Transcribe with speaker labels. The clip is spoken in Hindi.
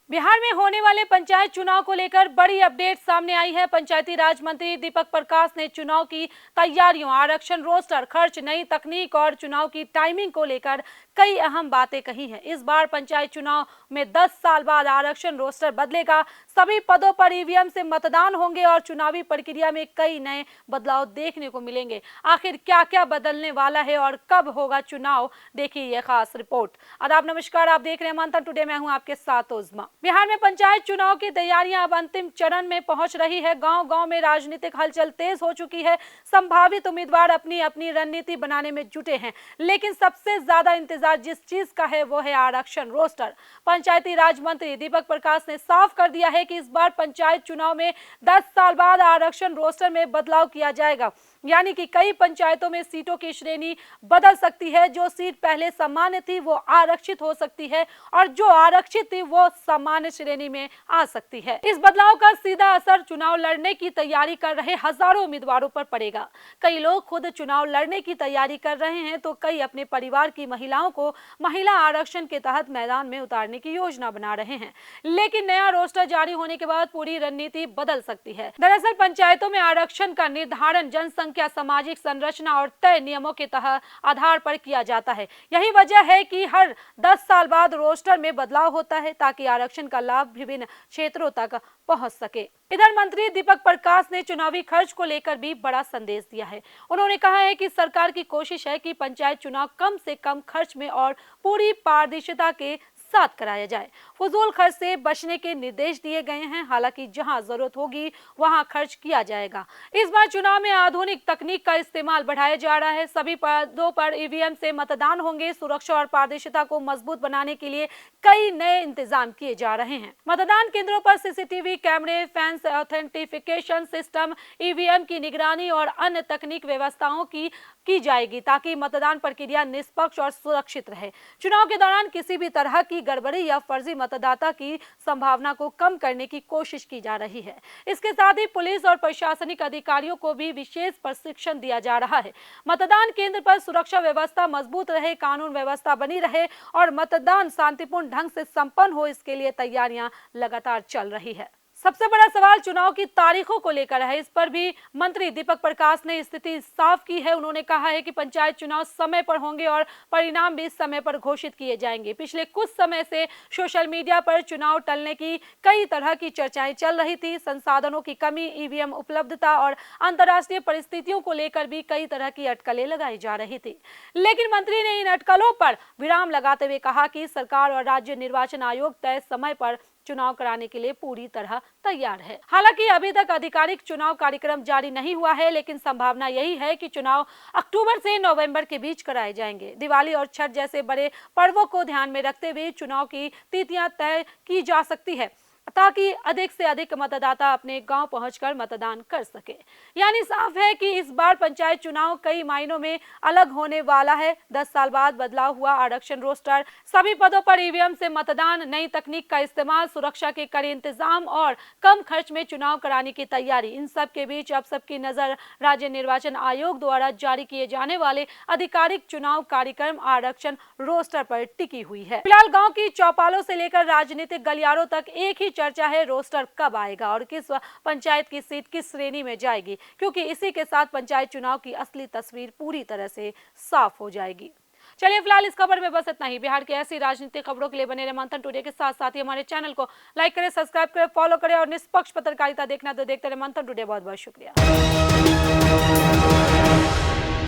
Speaker 1: बिहार में होने वाले पंचायत चुनाव को लेकर बड़ी अपडेट सामने आई है। पंचायती राज मंत्री दीपक प्रकाश ने चुनाव की तैयारियों, आरक्षण रोस्टर, खर्च, नई तकनीक और चुनाव की टाइमिंग को लेकर कई अहम बातें कही हैं। इस बार पंचायत चुनाव में 10 साल बाद आरक्षण रोस्टर बदलेगा, सभी पदों पर ईवीएम से मतदान होंगे और चुनावी प्रक्रिया में कई नए बदलाव देखने को मिलेंगे। आखिर क्या क्या बदलने वाला है और कब होगा चुनाव, देखिए यह खास रिपोर्ट। आदाब, नमस्कार, आप देख रहे हैं मंथन टुडे, मैं हूं आपके साथ उज़मा। बिहार में पंचायत चुनाव की तैयारियां अब अंतिम चरण में पहुंच रही है। गांव-गांव में राजनीतिक हलचल तेज हो चुकी है। संभावित उम्मीदवार अपनी अपनी रणनीति बनाने में जुटे हैं, लेकिन सबसे ज्यादा इंतजार जिस चीज का है वो है आरक्षण रोस्टर। पंचायती राज मंत्री दीपक प्रकाश ने साफ कर दिया है कि इस बार पंचायत चुनाव में 10 साल बाद आरक्षण रोस्टर में बदलाव किया जाएगा, यानी कि कई पंचायतों में सीटों की श्रेणी बदल सकती है। जो सीट पहले सामान्य थी वो आरक्षित हो सकती है और जो आरक्षित थी वो सामान्य श्रेणी में आ सकती है। इस बदलाव का सीधा असर चुनाव लड़ने की तैयारी कर रहे हजारों उम्मीदवारों पर पड़ेगा। कई लोग खुद चुनाव लड़ने की तैयारी कर रहे हैं तो कई अपने परिवार की महिलाओं को महिला आरक्षण के तहत मैदान में उतारने की योजना बना रहे हैं। लेकिन नया रोस्टर जारी होने के बाद पूरी रणनीति बदल सकती है। दरअसल पंचायतों में आरक्षण का निर्धारण जनसंख्या, सामाजिक संरचना और तय नियमों के तहत आधार पर किया जाता है। यही वजह है कि हर 10 साल बाद रोस्टर में बदलाव होता है ताकि आरक्षण का लाभ विभिन्न क्षेत्रों तक पहुंच सके। इधर मंत्री दीपक प्रकाश ने चुनावी खर्च को लेकर भी बड़ा संदेश दिया है। उन्होंने कहा है कि सरकार की कोशिश है कि पंचायत चुनाव कम से कम खर्च में और पूरी पारदर्शिता के साथ कराया जाए। फजूल खर्च से बचने के निर्देश दिए गए हैं। हालांकि जहां जरूरत होगी वहां खर्च किया जाएगा। इस बार चुनाव में आधुनिक तकनीक का इस्तेमाल बढ़ाया जा रहा है। सभी पदों पर ईवीएम से मतदान होंगे। सुरक्षा और पारदर्शिता को मजबूत बनाने के लिए कई नए इंतजाम किए जा रहे हैं। मतदान केंद्रों पर सीसीटीवी कैमरे, फैंस ऑथेंटिफिकेशन सिस्टम, ईवीएम की निगरानी और अन्य तकनीक व्यवस्थाओं की जाएगी ताकि मतदान प्रक्रिया निष्पक्ष और सुरक्षित रहे। चुनाव के दौरान किसी भी तरह की गड़बड़ी या फर्जी मतदाता की संभावना को कम करने की कोशिश की जा रही है। इसके साथ ही पुलिस और प्रशासनिक अधिकारियों को भी विशेष प्रशिक्षण दिया जा रहा है। मतदान केंद्र पर सुरक्षा व्यवस्था मजबूत रहे, कानून व्यवस्था बनी रहे और मतदान शांतिपूर्ण ढंग से संपन्न हो, इसके लिए तैयारियां लगातार चल रही है। सबसे बड़ा सवाल चुनाव की तारीखों को लेकर है। इस पर भी मंत्री दीपक प्रकाश ने स्थिति साफ की है। उन्होंने कहा है कि पंचायत चुनाव समय पर होंगे और परिणाम भी समय पर घोषित किए जाएंगे। पिछले कुछ समय से सोशल मीडिया पर चुनाव टलने की कई तरह की चर्चाएं चल रही थी। संसाधनों की कमी, ईवीएम उपलब्धता और अंतर्राष्ट्रीय परिस्थितियों को लेकर भी कई तरह की अटकलें लगाई जा रही थी। लेकिन मंत्री ने इन अटकलों पर विराम लगाते हुए कहा कि सरकार और राज्य निर्वाचन आयोग तय समय पर चुनाव कराने के लिए पूरी तरह तैयार है। हालांकि अभी तक आधिकारिक चुनाव कार्यक्रम जारी नहीं हुआ है, लेकिन संभावना यही है कि चुनाव अक्टूबर से नवंबर के बीच कराए जाएंगे। दिवाली और छठ जैसे बड़े पर्वों को ध्यान में रखते हुए चुनाव की तिथियां तय की जा सकती है ताकि अधिक से अधिक मतदाता अपने गांव पहुंचकर मतदान कर सके। यानी साफ है कि इस बार पंचायत चुनाव कई मायनों में अलग होने वाला है। 10 साल बाद बदलाव हुआ आरक्षण रोस्टर, सभी पदों पर ईवीएम से मतदान, नई तकनीक का इस्तेमाल, सुरक्षा के कड़े इंतजाम और कम खर्च में चुनाव कराने की तैयारी। इन सब के बीच अब सबकी नजर राज्य निर्वाचन आयोग द्वारा जारी किए जाने वाले आधिकारिक चुनाव कार्यक्रम आरक्षण रोस्टर पर टिकी हुई है। फिलहाल गाँव की चौपालों से लेकर राजनीतिक गलियारों तक एक ही चर्चा है, रोस्टर कब आएगा और किस पंचायत की सीट किस श्रेणी में जाएगी, क्योंकि इसी के साथ पंचायत चुनाव की असली तस्वीर पूरी तरह से साफ हो जाएगी। चलिए फिलहाल इस खबर में बस इतना ही। बिहार की ऐसी राजनीतिक खबरों के लिए बने रहे मंथन टुडे के साथ साथ ही हमारे चैनल को लाइक करें, सब्सक्राइब करें, फॉलो करें और निष्पक्ष पत्रकारिता देखना तो देखते रहे मंथन टुडे। बहुत बहुत शुक्रिया।